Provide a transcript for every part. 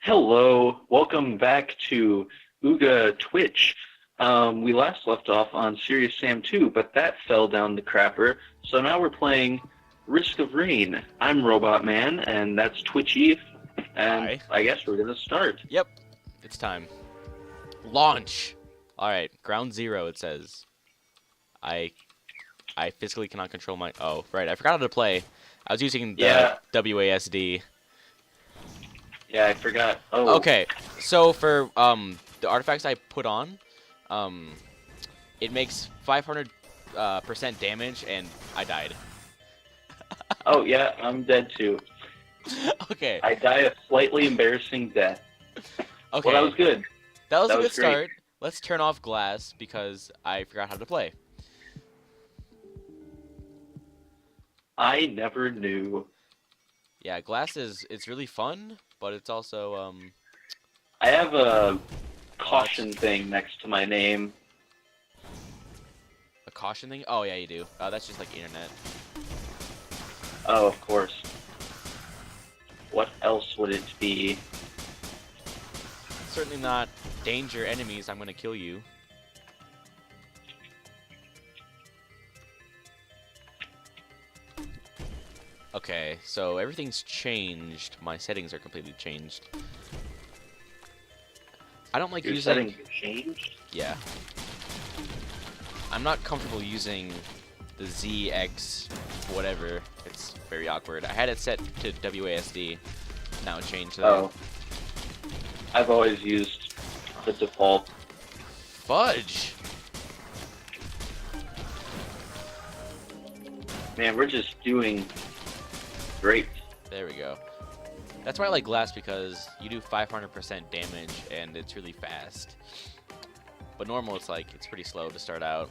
Hello, welcome back to Ooga Twitch. We last left off on Serious Sam 2, but that fell down the crapper. So now we're playing Risk of Rain. I'm Robot Man, and that's Twitchy. And Hi. I guess we're gonna start. Yep, it's time. Launch. All right, ground zero. It says. I I physically cannot control my. Oh, right. I forgot how to play. I was using the Yeah, WASD. yeah, I forgot. Oh, Okay, so for the artifacts I put on, um, it makes 500% damage, and I died. oh yeah, I'm dead too. Okay, I die a slightly embarrassing death. Well, that was okay, good. that was That a was good great. start. Let's turn off glass because I forgot how to play. I never knew. Yeah, glass is it's really fun, but it's also I have a what? caution thing next to my name. A caution thing? Oh yeah, you do. That's just like internet. Oh, of course. What else would it be? Certainly not danger enemies. I'm gonna kill you. Okay, so everything's changed. My settings are completely changed. I don't like Your using. settings have changed? Yeah, I'm not comfortable using the ZX whatever. It's very awkward. I had it set to WASD. Now it changed though. Oh, I've always used the default. Fudge. Man, we're just doing great. There we go. That's why I like glass because you do 500% damage and it's really fast. But normal, it's pretty slow to start out.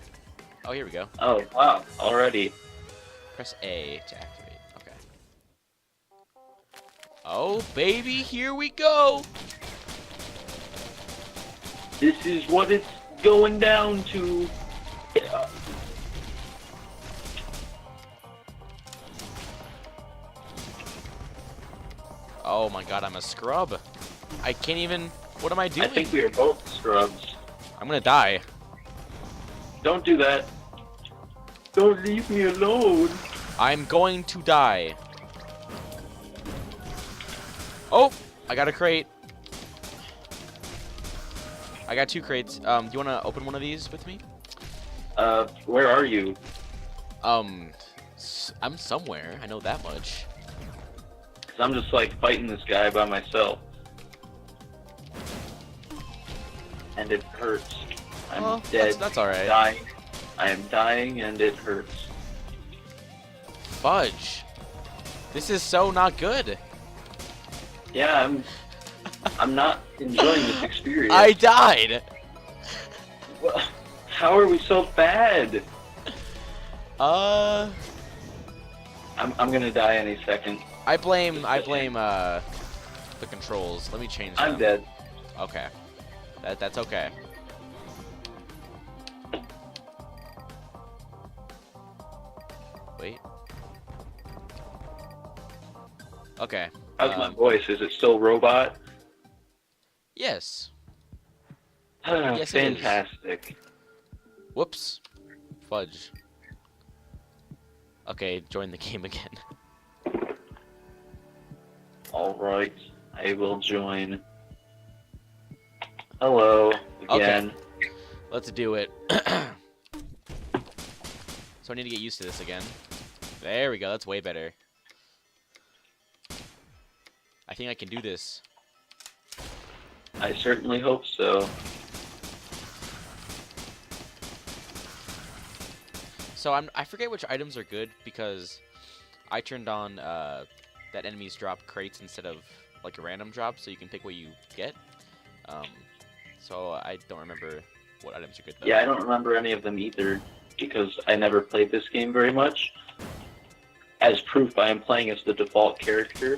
Oh, here we go. Oh, wow, already. Press A to activate. Okay. Oh, baby, here we go. This is what it's going down to. Yeah. Oh my god, I'm a scrub. I can't even. What am I I doing? think we are both scrubs. I'm gonna die. Don't do that. Don't leave me alone. I'm going to die. Oh, I got a crate. I got 2 crates. Do you want to open one of these with me? Where are you? I'm somewhere. I know that much. 'Cause I'm just like fighting this guy by myself. And it hurts. I'm Oh, dead. that's all right. Dying. I am dying and it hurts. Fudge. This is so not good. Yeah, I'm not enjoying this experience. I died. How are we so bad? Uh, I'm gonna die any second. I blame the controls. Let me change them. I'm dead. Okay. That's okay. Wait. Okay. How's my voice? Is it still robot? Yes. Yes, it is. Fantastic. Whoops. Fudge. Okay, join the game again. Alright, I will join. Hello, again. Let's do it. So I need to get used to this again. There we go. That's way better. I think I can do this. I certainly hope so. So I forget which items are good because I turned on that enemies drop crates instead of like a random drop, so you can pick what you get. Um, so I don't remember what items are good though. Yeah, I don't remember any of them either, because I never played this game very much. As proof, I am playing as the default character.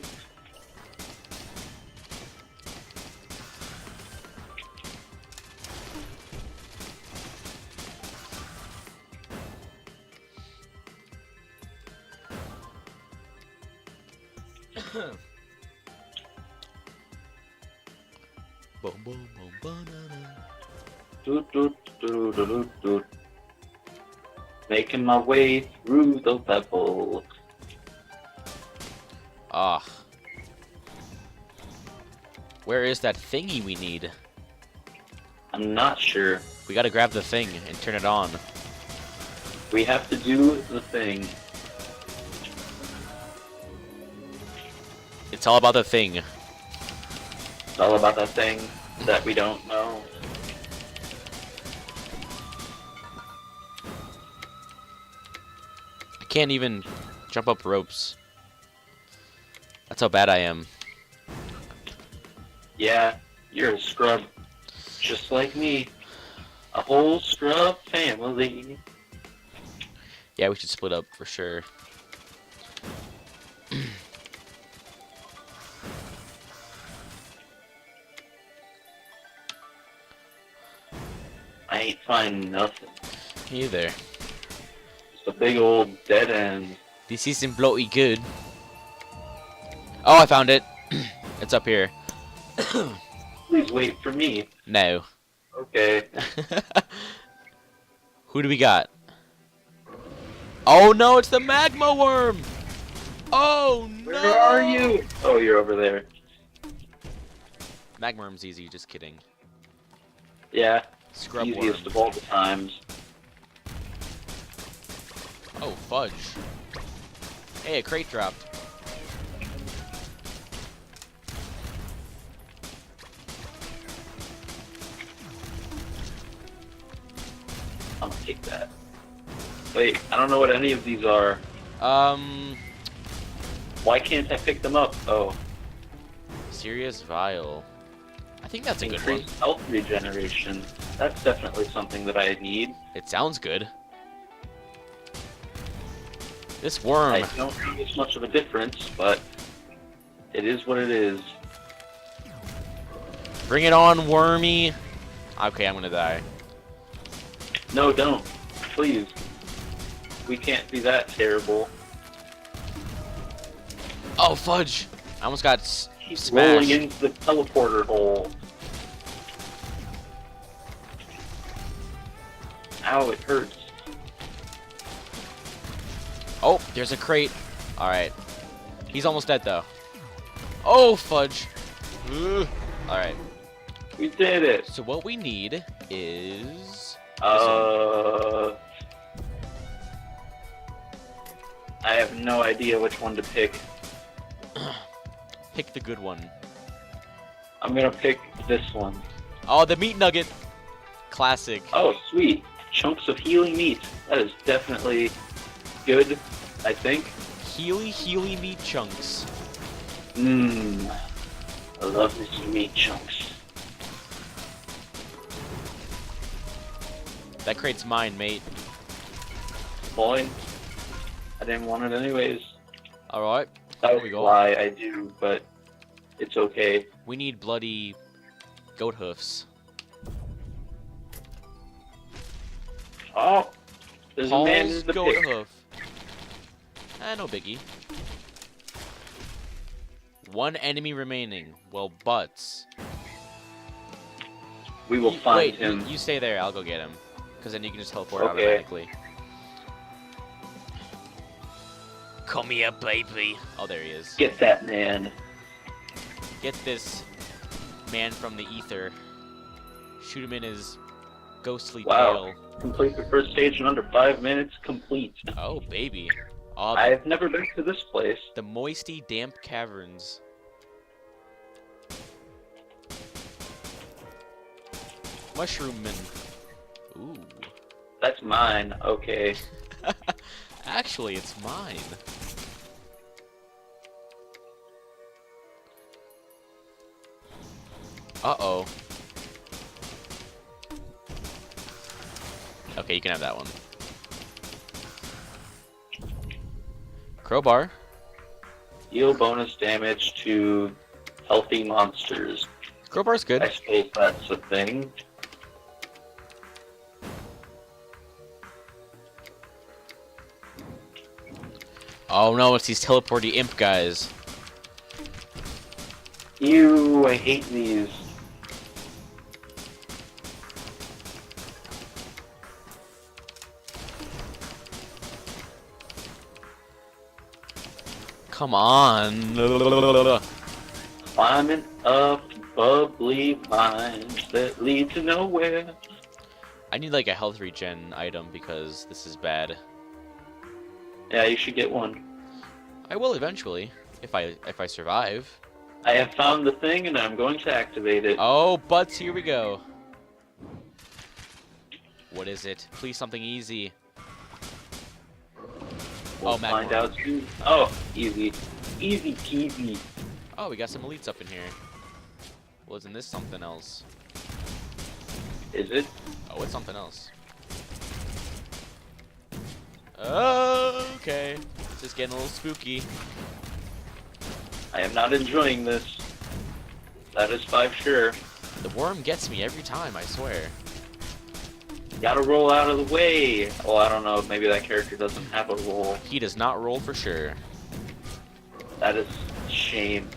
Boom, boom, boom, banana. Doot, doot, doot, doot, doot, doot. Making my way through the level. Ah. Where is that thingy we need? I'm not sure. We gotta grab the thing and turn it on. We have to do the thing. It's all about the thing. It's all about that thing that we don't know. I can't even jump up ropes. That's how bad I am. Yeah, you're a scrub. Just like me. A whole scrub family. Yeah, we should split up for sure. I ain't finding nothing. Me either. It's a big old dead end. This isn't bloody good. Oh, I found it. It's up here. Please wait for me. No. Okay. Who do we got? Oh no, it's the magma worm! Oh no! Where are you? Oh, you're over there. Magma worm's easy, just kidding. Yeah. Scrub worm. Easiest of all the times. Oh, fudge. Hey, a crate dropped. I'm gonna take that. Wait, I don't know what any of these are. Why can't I pick them up? Oh, Serious Vial. I think that's a good one. increased health regeneration. That's definitely something that I need. It sounds good. This worm. I don't notice much of a difference, but it is what it is. Bring it on, wormy. Okay, I'm gonna die. No, don't. Please. We can't be that terrible. Oh, fudge! I almost got He's smashed. rolling into the teleporter hole. Ow, it hurts. Oh, there's a crate. Alright. He's almost dead, though. Oh, fudge. Alright. We did it. So what we need is... I have no idea which one to pick. Pick the good one. I'm gonna pick this one. Oh, the meat nugget. Classic. Oh, sweet. Chunks of healing meat. That is definitely good, I think. Healy meat chunks. Mmm. I love these meat chunks. That crate's mine, mate. Boy, I didn't want it anyways. Alright. That There was we a go. lie, I do, but it's okay. We need bloody goat hoofs. Oh, there's a man Paul's in the goat pick. hoof. No biggie. One enemy remaining. Well, butts. We will find Wait, him. You stay there. I'll go get him. Because then you can just teleport Okay. automatically. Come here, baby. Oh, there he is. Get that man. Get this man from the ether. Shoot him in his ghostly Wow. tail. Complete the first stage in under 5 minutes. Complete. Oh, baby. Oh, I've never been to this place. the moisty, damp caverns. Mushroomman. Ooh. That's mine. Okay. Actually, it's mine. Uh-oh. Okay, you can have that one. Crowbar. Deal bonus damage to healthy monsters. Crowbar's good. I suppose that's a thing. Oh no, it's these teleporty imp guys. Ew, I hate these. Come on. Climbing up bubbly vines that lead to nowhere. I need like a health regen item because this is bad. Yeah, you should get one. I will eventually, if I survive. I have found the thing and I'm going to activate it. Oh, butts, here we go. What is it? Please something easy. We'll find out soon. Oh, easy. Easy peasy. Oh, we got some elites up in here. Well, isn't this something else? Is it? Oh, it's something else. Okay. This is getting a little spooky. I am not enjoying this. That is 5 sure. The worm gets me every time, I swear. Gotta roll out of the way. Well, I don't know. Maybe that character doesn't have a roll. He does not roll for sure. That is a shame.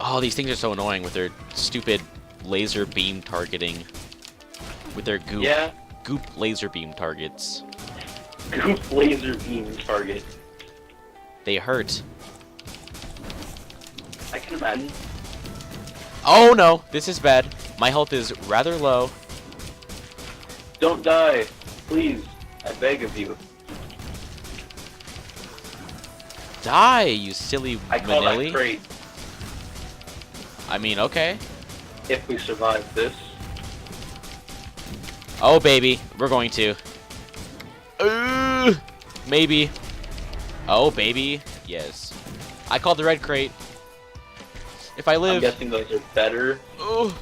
Oh, these things are so annoying with their stupid laser beam targeting. With their goop. Yeah. Goop laser beam targets. Goop laser beam target. They hurt. I can imagine. Oh no, this is bad. My health is rather low. Don't die. Please. I beg of you. Die, you silly I call that manilli. crate. I mean, okay. If we survive this. Oh, baby. We're going to. Maybe. Oh, baby. Yes. I called the red crate. If I I'm live... guessing those are better. Oh.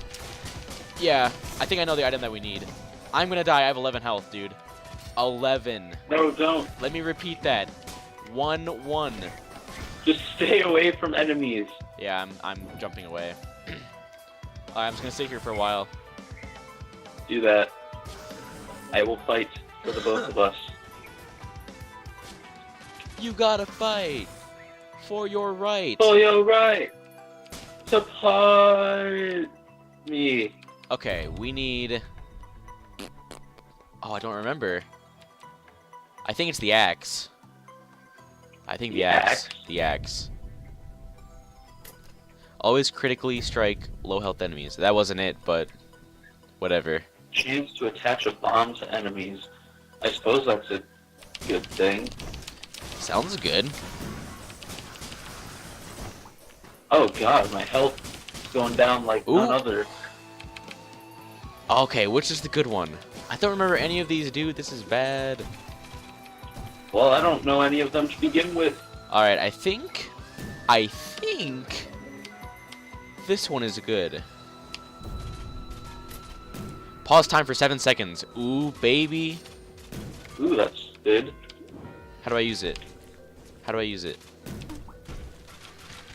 Yeah. I think I know the item that we need. I'm gonna die. I have 11 health, dude. 11. No, don't. Let me repeat that. 1-1. Just stay away from enemies. Yeah, I'm jumping away. I'm just gonna stay here for a while. Do that. I will fight for the both of us. You gotta fight for your right. Oh, you're right. Support me. Okay, we need... Oh, I don't remember. I think it's the axe. I think the axe. The axe. Always critically strike low health enemies. That wasn't it, but whatever. Chance to attach a bomb to enemies. I suppose that's a good thing. Sounds good. Oh god, my health is going down like none other. Okay, which is the good one? I don't remember any of these, dude. This is bad. Well, I don't know any of them to begin with. Alright, I think this one is good. Pause time for 7 seconds. Ooh, baby. Ooh, that's good. How do I use it? How do I use it?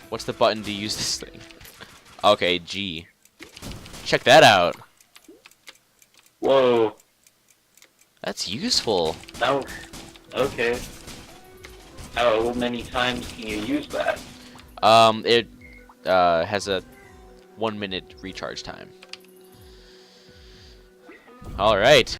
What's the button to use this thing? Okay, G. Check that out. Whoa. That's useful. Now, okay. How many times can you use that? It has a 1 minute recharge time. Alright.